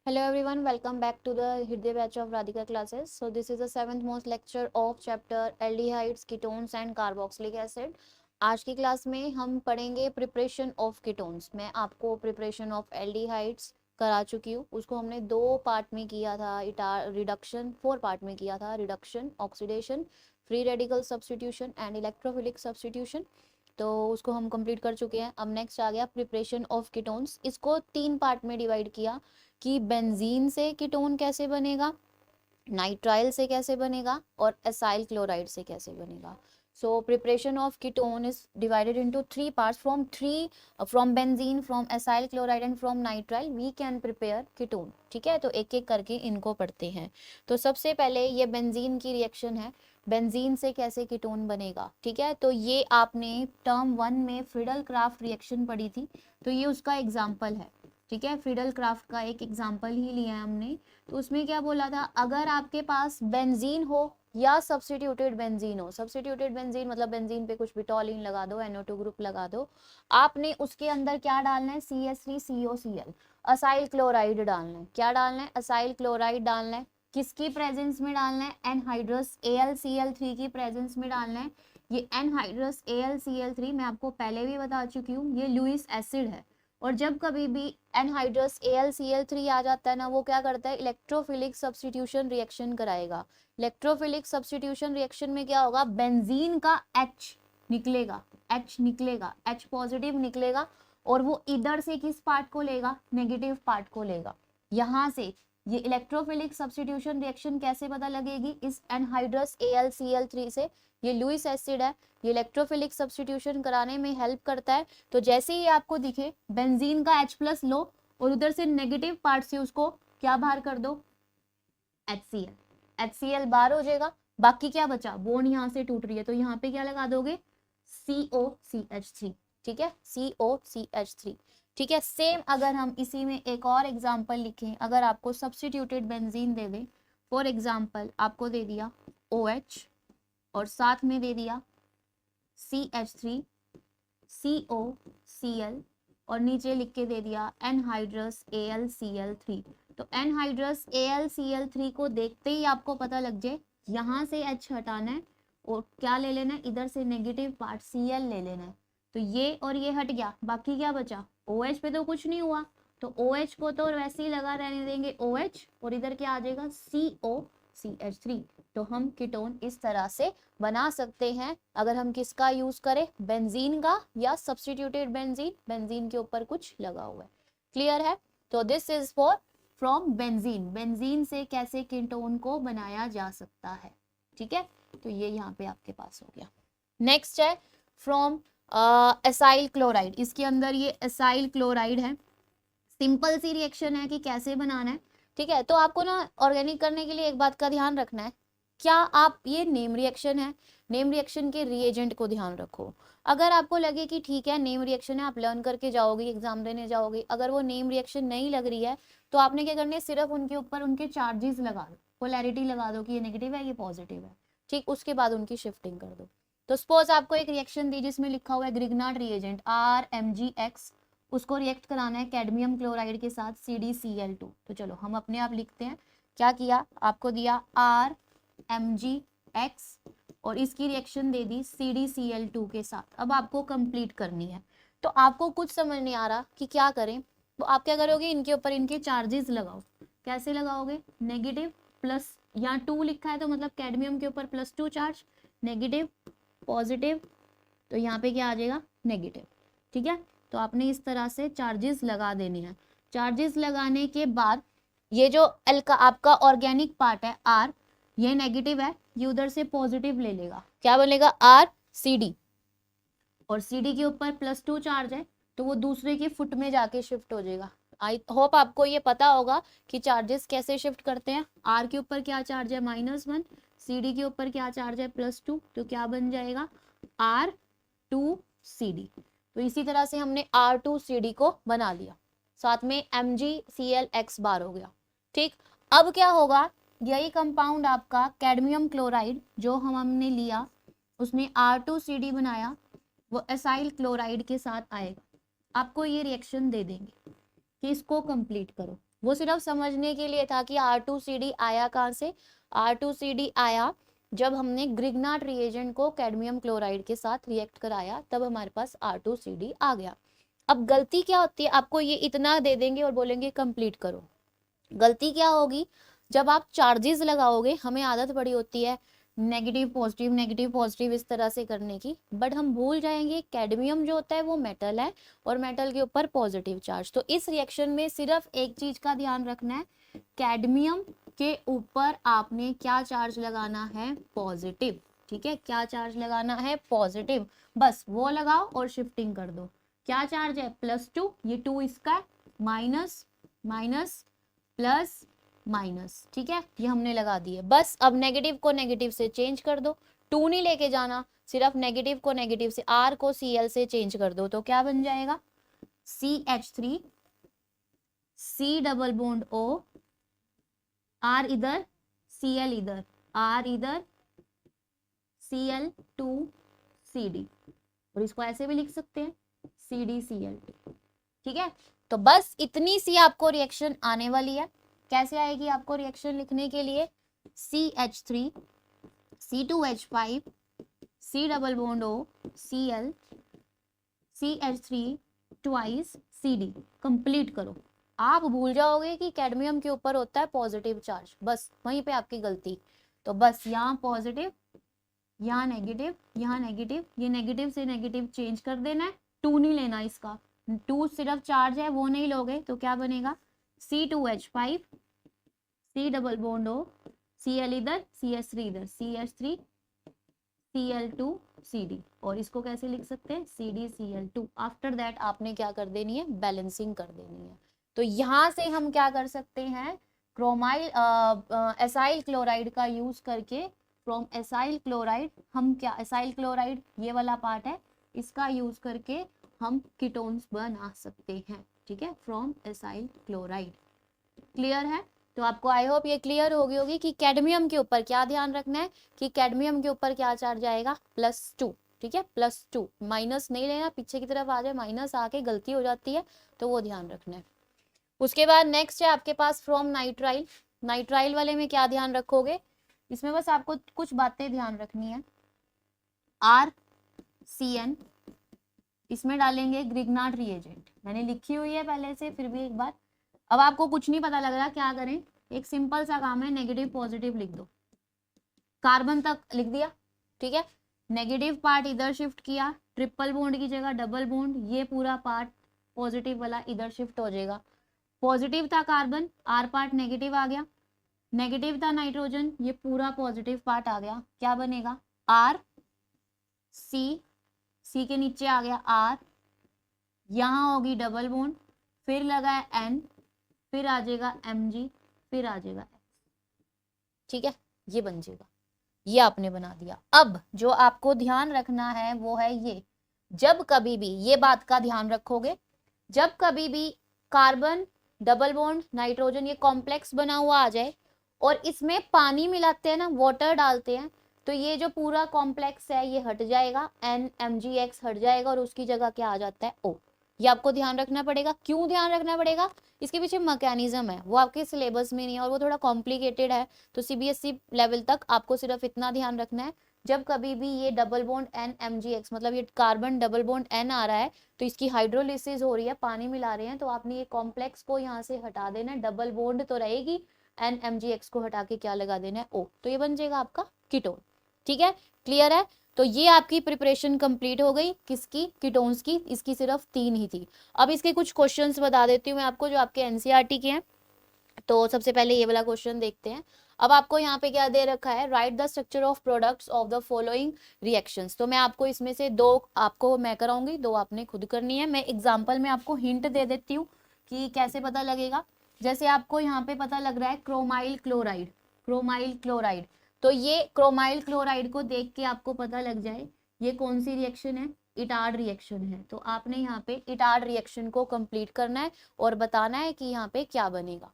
Hello everyone, welcome back to the Hriday batch of Radhika classes. So this is the seventh most lecture of chapter aldehydes, ketones and carboxylic acid. आज की class में हम पढ़ेंगे preparation of ketones. मैं आपको preparation of aldehydes करा चुकी हूँ. उसको हमने 2 पार्ट में किया था. रिडक्शन 4 पार्ट में किया था. Reduction, oxidation, free radical substitution and electrophilic substitution. तो उसको हम कंप्लीट कर चुके हैं. अब नेक्स्ट आ गया प्रिपरेशन ऑफ कीटोन्स. इसको 3 पार्ट में डिवाइड किया कि बेंजीन से कीटोन कैसे बनेगा, नाइट्राइल से कैसे बनेगा और एसाइल क्लोराइड से कैसे बनेगा. So preparation of ketone is divided into 3 parts. From benzene, from acyl chloride and from nitrile we can prepare ketone. ठीक है, तो एक एक करके इनको पढ़ते हैं. तो सबसे पहले ये बेंजीन की रिएक्शन है. बेंजीन से कैसे कीटोन बनेगा. ठीक है, तो ये आपने टर्म 1 में फ्रीडल क्राफ्ट रिएक्शन पढ़ी थी, तो ये उसका एग्जाम्पल है. ठीक है, फ्रीडल क्राफ्ट का एक एग्जाम्पल ही लिया है हमने. तो उसमें क्या बोला था, अगर आपके पास बेंजीन हो या सब्स्टिट्यूटेड बेंजीन हो. सब्स्टिट्यूटेड बेंजीन मतलब बेंजीन पे कुछ भी टॉलिन लगा दो, NO2 ग्रुप लगा दो. आपने उसके अंदर क्या डालना है, CH3COCl असाइल क्लोराइड डालना है. क्या डालना है, असाइल क्लोराइड डालना है. किसकी प्रेजेंस में डालना है, एनहाइड्रस AlCl3 की प्रेजेंस में डालना है. ये एनहाइड्रस AlCl3 मैं आपको पहले भी बता चुकी हूँ, ये लुईस एसिड है. और जब कभी भी एनहाइड्रस AlCl3 आ जाता है ना, वो क्या करता है, इलेक्ट्रोफिलिक सब्स्टिट्यूशन रिएक्शन कराएगा. इलेक्ट्रोफिलिक सब्स्टिट्यूशन रिएक्शन में क्या होगा, बेंजीन का H निकलेगा, H पॉजिटिव निकलेगा. और वो इधर से किस पार्ट को लेगा, नेगेटिव पार्ट को लेगा. यहां से ये इलेक्ट्रोफिलिक सब्स्टिट्यूशन रिएक्शन कैसे पता लगेगी, इस एनहाइड्रस AlCl3 से. ये लुईस एसिड है, ये इलेक्ट्रोफिलिक सब्स्टिट्यूशन कराने में हेल्प करता है. तो जैसे ही आपको दिखे बेंजीन का H+ लो और उधर से नेगेटिव पार्ट से उसको क्या बाहर कर दो, HCl बाहर हो जाएगा. बाकी क्या बचा, बोन यहाँ से टूट रही है, तो यहाँ पे क्या लगा दोगे, COCH3. ठीक है, COCH3. ठीक है, सेम अगर हम इसी में एक और एग्जांपल लिखें, अगर आपको सब्स्टिट्यूटेड बेंजीन दे दें, फॉर एग्जांपल आपको दे दिया OH और साथ में दे दिया CH3 COCl और नीचे लिख के दे दिया एनहाइड्रस AlCl3. तो एनहाइड्रस AlCl3 को देखते ही आपको पता लग जाए यहाँ से H हटाना है और क्या ले लेना है, इधर से नेगेटिव पार्ट Cl ले लेना है. तो ये और ये हट गया, बाकी क्या बचा, OH पे तो कुछ नहीं हुआ, तो OH को तो वैसे ही लगा रहने देंगे OH, और इधर क्या आ जाएगा, COCH3. तो हम कीटोन इस तरह से बना सकते हैं अगर हम किसका यूज करें, बेंजीन का या सब्स्टिट्यूटेड बेंजीन, बेंजीन के ऊपर कुछ लगा हुआ है. क्लियर है. तो this is for from benzene, benzene से कैसे कीटोन को बनाया जा सकता है. ठीक है, तो ये यहाँ पे आपके पास हो गया. नेक्स्ट है फ्रॉम एसाइल क्लोराइड. इसके अंदर ये एसाइल क्लोराइड है. सिंपल सी रिएक्शन है कि कैसे बनाना है. ठीक है, तो आपको ना ऑर्गेनिक करने के लिए एक बात का ध्यान रखना है, क्या आप, ये नेम रिएक्शन है, नेम रिएक्शन के रिएजेंट को ध्यान रखो. अगर आपको लगे कि ठीक है नेम रिएक्शन है, आप लर्न करके जाओगे, एग्जाम देने जाओगे, अगर वो नेम रिएक्शन नहीं लग रही है तो आपने क्या करना है, सिर्फ उनके ऊपर उनके चार्जेस लगा दो, पोलैरिटी लगा दो कि ये नेगेटिव है ये पॉजिटिव है. ठीक, उसके बाद उनकी शिफ्टिंग कर दो. तो सपोज आपको एक रिएक्शन दी जिसमें लिखा हुआ है ग्रिग्नार्ड रिएजेंट RMgX, उसको रिएक्ट कराना है कैडमियम क्लोराइड के साथ CdCl2. तो चलो हम अपने आप लिखते हैं. क्या किया, आपको दिया RMgX और इसकी रिएक्शन दे दी CdCl2 के साथ. अब आपको कंप्लीट करनी है, तो आपको कुछ समझ नहीं आ रहा कि क्या करें, तो आप क्या करोगे, इनके ऊपर इनके चार्जेस लगाओ. कैसे लगाओगे, नेगेटिव प्लस, यहाँ 2 लिखा है तो मतलब कैडमियम के ऊपर +2 चार्ज, नेगेटिव पॉजिटिव, तो यहाँ पे क्या आ जाएगा, नेगेटिव. ठीक है, तो आपने इस तरह से चार्जेस लगा देने हैं. चार्जेस लगाने के बाद ये जो आपका ऑर्गेनिक पार्ट है R, ये नेगेटिव है, ये उधर से पॉजिटिव ले लेगा, क्या बनेगा RCD, और CD के ऊपर +2 चार्ज है तो वो दूसरे के फुट में जाके शिफ्ट हो जाएगा. आई होप आपको ये पता होगा कि चार्जेस कैसे शिफ्ट करते हैं. R के ऊपर क्या चार्ज है, -1, CD के ऊपर क्या चार्ज है, +2, तो क्या बन जाएगा, R2CD. तो इसी तरह से हमने R2CD को बना लिया, साथ में MgClX बार हो गया. ठीक, अब क्या होगा, यही कंपाउंड आपका कैडमियम क्लोराइड जो हमने लिया, उसने R2CD बनाया, वो एसाइल क्लोराइड के साथ आएगा. आपको ये रिएक्शन दे देंगे कि इसको कंप्लीट करो. वो सिर्फ समझने के लिए था कि R2CD आया कहाँ से। R2CD आया जब हमने ग्रिग्नार्ड रिएजेंट को कैडमियम क्लोराइड के साथ रिएक्ट कराया, तब हमारे पास R2CD आ गया। अब गलती क्या होती है, आपको ये इतना दे देंगे और बोलेंगे कंप्लीट करो। गलती क्या होगी, जब आप चार्जेस लगाओगे, हमें आदत पड़ी होती है नेगेटिव पॉजिटिव इस तरह से करने की, बट हम भूल जाएंगे कैडमियम जो होता है वो मेटल है और मेटल के ऊपर पॉजिटिव चार्ज। तो इस रिएक्शन में सिर्फ एक चीज का ध्यान रखना है, कैडमियम के ऊपर आपने क्या चार्ज लगाना है, पॉजिटिव। ठीक है, क्या चार्ज लगाना है, पॉजिटिव, बस वो लगाओ और शिफ्टिंग कर दो। क्या चार्ज है, +2, ये 2 इसका, माइनस माइनस प्लस माइनस। ठीक है, ये हमने लगा दिए। बस अब नेगेटिव को नेगेटिव से चेंज कर दो, 2 नहीं लेके जाना, सिर्फ नेगेटिव को नेगेटिव से, R को Cl से चेंज कर दो, तो क्या बन जाएगा, CH3, C double bond O, R इधर, Cl इधर, R इधर, Cl2CD, और इसको ऐसे भी लिख सकते हैं CdCl2। ठीक है, तो बस इतनी सी आपको रिएक्शन आने वाली है। कैसे आएगी आपको रिएक्शन लिखने के लिए, CH3, C2H5, C double bond O, Cl, CH3 twice CD। Complete करो, आप भूल जाओगे कि कैडमियम के ऊपर होता है पॉजिटिव चार्ज, बस वहीं पे आपकी गलती। तो बस यहाँ पॉजिटिव, यहाँ नेगेटिव, यहाँ नेगेटिव, ये नेगेटिव से नेगेटिव चेंज कर देना है, 2 नहीं लेना इसका, 2 सिर्फ चार्ज है वो नहीं लोगे, तो क्या बनेगा, C2H5, C double bond O, Cl इधर, CH3 इधर, CH3 Cl2CD, और इसको कैसे लिख सकते हैं, CdCl2। आफ्टर दैट आपने क्या कर देनी है, बैलेंसिंग कर देनी है। तो यहाँ से हम क्या कर सकते हैं, क्रोमाइल एसाइल क्लोराइड का यूज करके, फ्रॉम एसाइल क्लोराइड हम क्या, एसाइल क्लोराइड ये वाला पार्ट है, इसका यूज करके हम कीटोन्स बना सकते हैं। ठीक है, फ्रॉम एसाइल क्लोराइड। क्लियर है, तो आपको आई होप ये क्लियर होगी कि कैडमियम के ऊपर क्या ध्यान रखना है, कि कैडमियम के ऊपर क्या चार्ज आएगा, +2। ठीक है, +2, माइनस नहीं लेना, पीछे की तरफ आ जाए माइनस आके गलती हो जाती है, तो वो ध्यान रखना है। उसके बाद नेक्स्ट है आपके पास फ्रॉम नाइट्राइल। नाइट्राइल वाले में क्या ध्यान रखोगे, इसमें बस आपको कुछ बातें ध्यान रखनी है। RCN, इसमें डालेंगे ग्रिग्नार्ड रिएजेंट, मैंने लिखी हुई है पहले से, फिर भी एक बार, अब आपको कुछ नहीं पता लग रहा, क्या करें, एक सिंपल सा काम है, नेगेटिव पॉजिटिव लिख दो, कार्बन तक लिख दिया। ठीक है, नेगेटिव पार्ट इधर शिफ्ट किया, ट्रिपल बॉन्ड की जगह डबल बॉन्ड, ये पूरा पार्ट पॉजिटिव वाला इधर शिफ्ट हो जाएगा। पॉजिटिव था कार्बन, R पार्ट नेगेटिव आ गया, नेगेटिव था नाइट्रोजन, ये पूरा पॉजिटिव पार्ट आ गया, क्या बनेगा, R C के नीचे आ गया R, यहाँ होगी डबल बॉन्ड, फिर लगा है N, फिर आ जाएगा Mg, फिर आ जाएगा X। ठीक है, ये बन जाएगा, ये आपने बना दिया। अब जो आपको ध्यान रखना है वो है ये, जब कभी भी, ये बात का ध्यान रखोगे, जब कभी भी कार्बन डबल बॉन्ड नाइट्रोजन ये कॉम्प्लेक्स बना हुआ आ जाए और इसमें पानी मिलाते हैं ना, वाटर डालते हैं, तो ये जो पूरा कॉम्प्लेक्स है ये हट जाएगा, NMgX हट जाएगा और उसकी जगह क्या आ जाता है, O। ये आपको ध्यान रखना पड़ेगा। क्यों ध्यान रखना पड़ेगा, इसके पीछे मैकेनिज्म है, वो आपके सिलेबस में नहीं है और वो थोड़ा कॉम्प्लिकेटेड है, तो CBSE लेवल तक आपको सिर्फ इतना ध्यान रखना है, जब कभी भी ये डबल बॉन्ड NMgX, मतलब ये कार्बन डबल बॉन्ड N आ रहा है, तो इसकी हाइड्रोलिसिस हो रही है, पानी मिला रहे हैं, तो आपने ये कॉम्प्लेक्स को यहाँ से हटा देना है, डबल बॉन्ड तो रहेगी, NMgX को हटा के क्या लगा देना है, O, तो ये बन जाएगा आपका कीटोन। ठीक है, क्लियर है, तो ये आपकी प्रिपरेशन कंप्लीट हो गई, किसकी, कीटोन्स की, इसकी सिर्फ 3 ही थी। अब इसके कुछ क्वेश्चंस बता देती हूँ मैं आपको जो आपके NCERT के हैं। तो सबसे पहले ये वाला क्वेश्चन देखते हैं। अब आपको यहाँ पे क्या दे रखा है, right the structure of products of the following reactions. तो मैं आपको इसमें से 2 आपको मैं कराऊंगी, 2 आपने खुद करनी है। मैं एग्जांपल में आपको हिंट दे देती हूँ कि कैसे पता लगेगा। जैसे आपको यहाँ पे पता लग रहा है क्रोमाइल क्लोराइड, क्रोमाइल क्लोराइड, तो ये क्रोमाइल क्लोराइड को देख के आपको पता लग जाए ये कौन सी रिएक्शन है, इटार्ड रिएक्शन है, तो आपने यहाँ पे इटार्ड रिएक्शन को कंप्लीट करना है और बताना है कि यहाँ पे क्या बनेगा।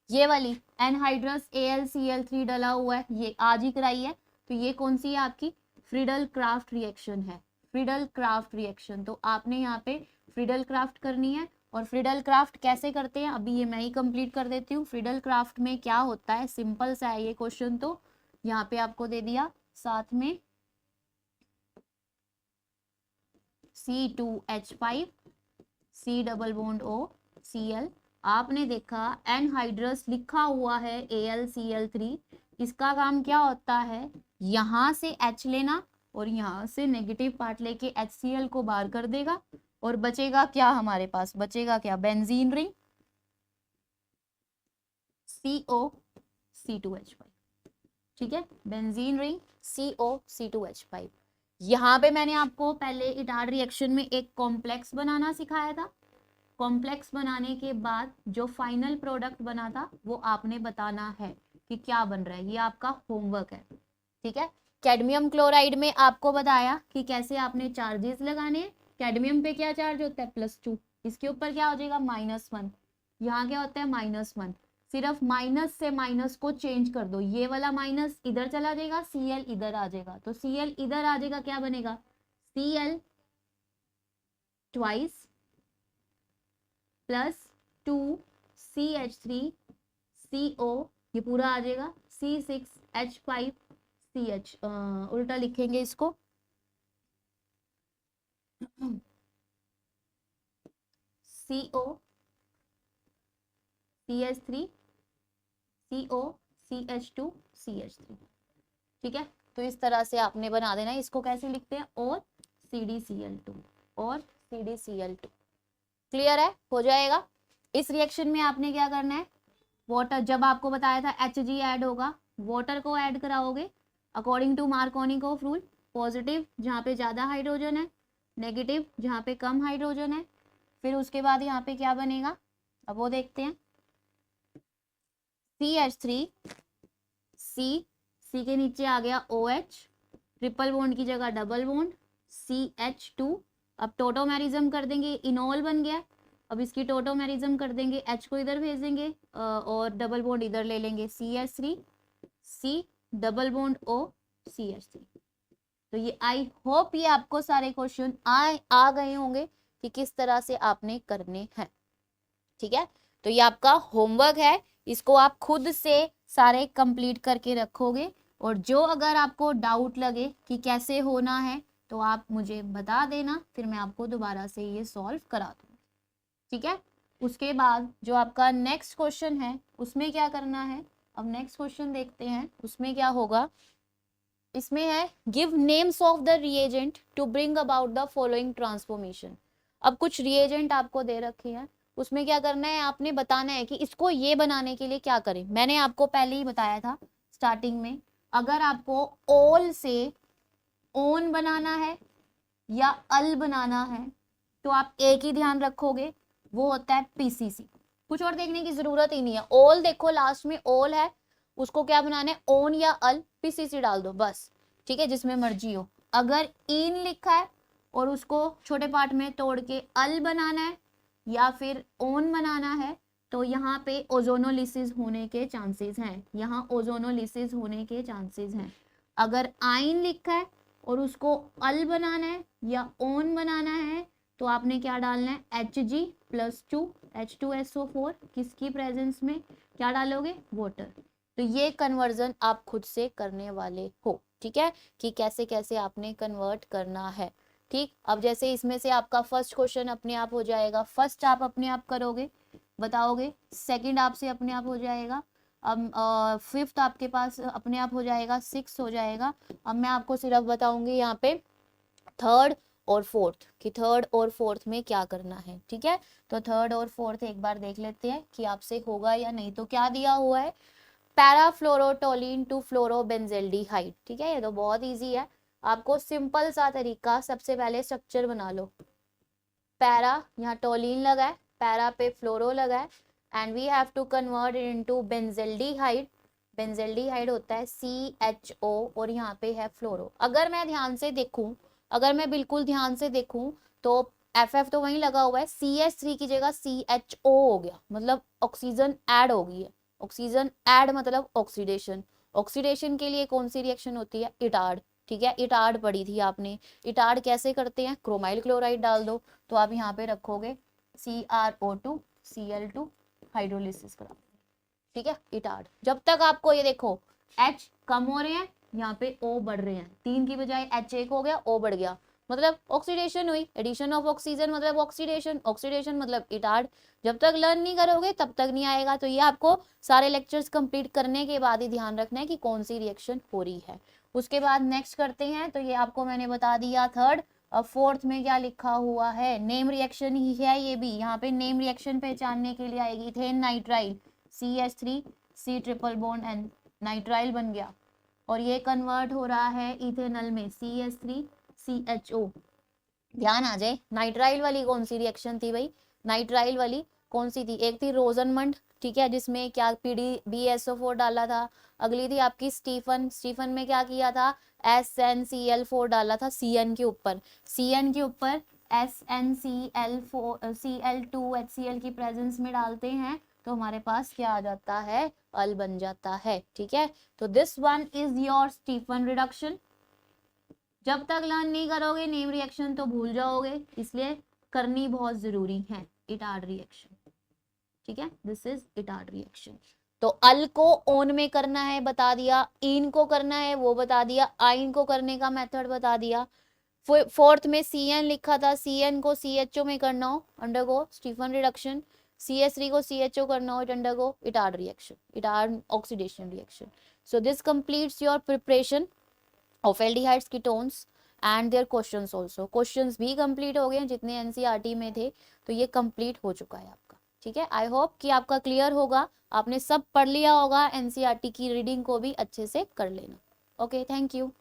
ये वाली एनहाइड्रस AlCl3 डला हुआ है, ये आज ही कराई है, तो ये कौन सी है आपकी, फ्रीडल क्राफ्ट रिएक्शन है, फ्रीडल क्राफ्ट रिएक्शन। तो आपने यहाँ पे फ्रीडल क्राफ्ट करनी है और फ्रीडल क्राफ्ट कैसे करते हैं अभी ये मैं ही कंप्लीट कर देती हूँ। फ्रीडल क्राफ्ट में क्या होता है, सिंपल सा है ये क्वेश्चन, तो यहाँ पे आपको दे दिया साथ में C2H5 C double bond O Cl। आपने देखा एनहाइड्रस लिखा हुआ है AlCl3, इसका काम क्या होता है, यहाँ से H लेना और यहाँ से नेगेटिव पार्ट लेके HCl को बाहर कर देगा और बचेगा क्या, हमारे पास बचेगा क्या, बेंजीन रिंग COC2H5। ठीक है, बेंजीन रिंग COC2H5। यहाँ पे मैंने आपको पहले इटार रिएक्शन में एक कॉम्प्लेक्स बनाना सिखाया था। कॉम्प्लेक्स बनाने के बाद जो फाइनल प्रोडक्ट बना था वो आपने बताना है कि क्या बन रहा है, ये आपका होमवर्क है। ठीक है, कैडमियम क्लोराइड में आपको बताया कि कैसे आपने चार्जेस लगाने हैं। कैडमियम पे क्या चार्ज होता है, +2, इसके ऊपर क्या हो जाएगा -1, यहाँ क्या होता है -1। सिर्फ माइनस से माइनस को चेंज कर दो, ये वाला माइनस इधर चला जाएगा, Cl इधर आ जाएगा, तो Cl इधर आ जाएगा, क्या बनेगा Cl ट्वाइस +2CH3CO, ये पूरा आ जाएगा C6H5CH, उल्टा लिखेंगे इसको CO CH3 CO CH2 CH3। ठीक है, तो इस तरह से आपने बना देना है। इसको कैसे लिखते हैं, और CdCl2 और CdCl2। क्लियर है, हो जाएगा। इस रिएक्शन में आपने क्या करना है, वाटर, जब आपको बताया था Hg ऐड होगा, वाटर को ऐड कराओगे according to Markovnikov rule. Positive जहाँ पे ज्यादा हाइड्रोजन है, नेगेटिव जहाँ पे कम हाइड्रोजन है। फिर उसके बाद यहाँ पे क्या बनेगा, अब वो देखते हैं। CH3 C के नीचे आ गया OH, ट्रिपल बॉन्ड की जगह डबल बॉन्ड CH2। अब टोटोमेरिज्म कर देंगे, इनॉल बन गया। अब इसकी टोटोमेरिज्म कर देंगे, H को इधर भेज देंगे और डबल बॉन्ड इधर ले लेंगे, CH3 C double bond O CH3। तो ये आई होप ये आपको सारे क्वेश्चन आ गए होंगे कि किस तरह से आपने करने हैं। ठीक है, तो ये आपका होमवर्क है, इसको आप खुद से सारे कंप्लीट करके रखोगे। और जो अगर आपको डाउट लगे कि कैसे होना है तो आप मुझे बता देना, फिर मैं आपको दोबारा से ये सॉल्व करा दूंगी। ठीक है, उसके बाद जो आपका नेक्स्ट क्वेश्चन है उसमें क्या करना है, अब नेक्स्ट क्वेश्चन देखते हैं उसमें क्या होगा। इसमें है give names of the reagent to bring about the following transformation. अब कुछ रिएजेंट आपको दे रखे हैं, उसमें क्या करना है, आपने बताना है कि इसको ये बनाने के लिए क्या करें। मैंने आपको पहले ही बताया था स्टार्टिंग में, अगर आपको ऑल से ओन बनाना है या अल बनाना है तो आप एक ही ध्यान रखोगे, वो होता है PCC। कुछ और देखने की जरूरत ही नहीं है। ऑल देखो लास्ट में ऑल है, उसको क्या बनाना है, ओन या अल, PCC डाल दो बस। ठीक है, जिसमें मर्जी हो। अगर इन लिखा है और उसको छोटे पार्ट में तोड़ के अल बनाना है या फिर ओन बनाना है तो यहाँ पे ओजोनोलिसिस होने के चांसेस हैं, यहाँ ओजोनोलिसिस होने के चांसेस हैं। अगर आइन लिखा है और उसको अल बनाना है या ओन बनाना है तो आपने क्या डालना है, Hg+2 H2SO4, किसकी प्रेजेंस में क्या डालोगे, वाटर। तो ये कन्वर्जन आप खुद से करने वाले हो। ठीक है, कि कैसे कैसे आपने कन्वर्ट करना है। ठीक, अब जैसे इसमें से आपका फर्स्ट क्वेश्चन अपने आप हो जाएगा, फर्स्ट आप अपने आप करोगे बताओगे, सेकंड आपसे अपने आप हो जाएगा, अब फिफ्थ आपके पास अपने आप हो जाएगा, सिक्स हो जाएगा। अब मैं आपको सिर्फ बताऊंगी यहाँ पे थर्ड और फोर्थ, कि थर्ड और फोर्थ में क्या करना है। ठीक है, तो थर्ड और फोर्थ एक बार देख लेते हैं कि आपसे होगा या नहीं। तो क्या दिया हुआ है, पैराफ्लोरोटोलिन टू फ्लोरोबेंजेल्डिहाइड। ठीक है, ये तो बहुत इजी है, आपको सिंपल सा तरीका, सबसे पहले स्ट्रक्चर बना लो। पैरा, यहाँ टोलिन लगा है, पैरा पे फ्लोरो लगा है, and we have to convert it into benzaldehyde. Benzaldehyde होता है CHO और यहाँ पे है फ्लोरो। अगर मैं ध्यान से देखूं, अगर मैं बिल्कुल ध्यान से देखूं तो FF तो वहीं लगा हुआ है, CH3 की जगह CHO हो गया, मतलब ऑक्सीजन ऐड हो गई है। ऑक्सीजन ऐड मतलब ऑक्सीडेशन। ऑक्सीडेशन के लिए कौन सी रिएक्शन होती है, इटार्ड। ठीक है, इटार्ड पढ़ी थी आपने। इटार्ड कैसे करते हैं, क्रोमाइल क्लोराइड डाल दो, तो आप यहाँ पे रखोगे CrO2 Cl2 हाइड्रोलिसिस करा, ठीक है, इटार्ड। जब तक आपको ये देखो H कम हो रहे हैं, यहाँ पे O बढ़ रहे हैं, 3 की बजाय H एक हो गया, O बढ़ गया, मतलब ऑक्सीडेशन हुई, एडिशन ऑफ ऑक्सीजन मतलब ऑक्सीडेशन, ऑक्सीडेशन मतलब इटार्ड। जब तक लर्न नहीं करोगे तब तक नहीं आएगा। तो ये आपको सारे लेक्चर्स कंप्लीट करने के बाद ही ध्यान रखना है कि कौन सी रिएक्शन हो रही है। उसके बाद नेक्स्ट करते हैं, तो ये आपको मैंने बता दिया थर्ड। अब फोर्थ में क्या लिखा हुआ है, नेम रिएक्शन ही है ये भी। यहाँ पे नेम रिएक्शन पहचानने के लिए आएगी, ethane nitrile CH3 C triple bond N, nitrile बन गया, और ये कन्वर्ट हो रहा है इथेनॉल में CH3 CHO। ध्यान आ जाए, नाइट्राइल वाली कौन सी रिएक्शन थी भाई, नाइट्राइल वाली कौन सी थी, एक थी रोजनमंड, ठीक है, जिसमें क्या PDBSO4 डाला था। अगली थी आपकी स्टीफन, स्टीफन में क्या किया था, SnCl4 डाला था CN के ऊपर, CN के ऊपर SnCl4 Cl2HCl की प्रेजेंस में डालते हैं तो हमारे पास क्या आ जाता है, अल बन जाता है, ठीक है। तो this one is your Stephen reduction. जब तक लर्न नहीं करोगे नेम रिएक्शन तो भूल जाओगे, इसलिए करनी बहुत जरूरी है, इटार्ड रिएक्शन, ठीक है, दिस इज इटार्ड रिएक्शन। तो अल को ओन में करना है बता दिया, इन को करना है वो बता दिया, आइन को करने का मेथड बता दिया। फोर्थ में CN लिखा था, CN को CHO में करना हो अंडरगो स्टीफन रिडक्शन, CH3 को CHO करना हो undergo Etard reaction, Etard oxidation reaction. So this completes your preparation of aldehydes ketones and their questions also. Questions भी कंप्लीट हो गए जितने एनसीईआरटी में थे, तो ये कंप्लीट हो चुका है आपका, ठीक है। आई होप कि आपका क्लियर होगा, आपने सब पढ़ लिया होगा, एनसीईआरटी की रीडिंग को भी अच्छे से कर लेना। Okay, thank you.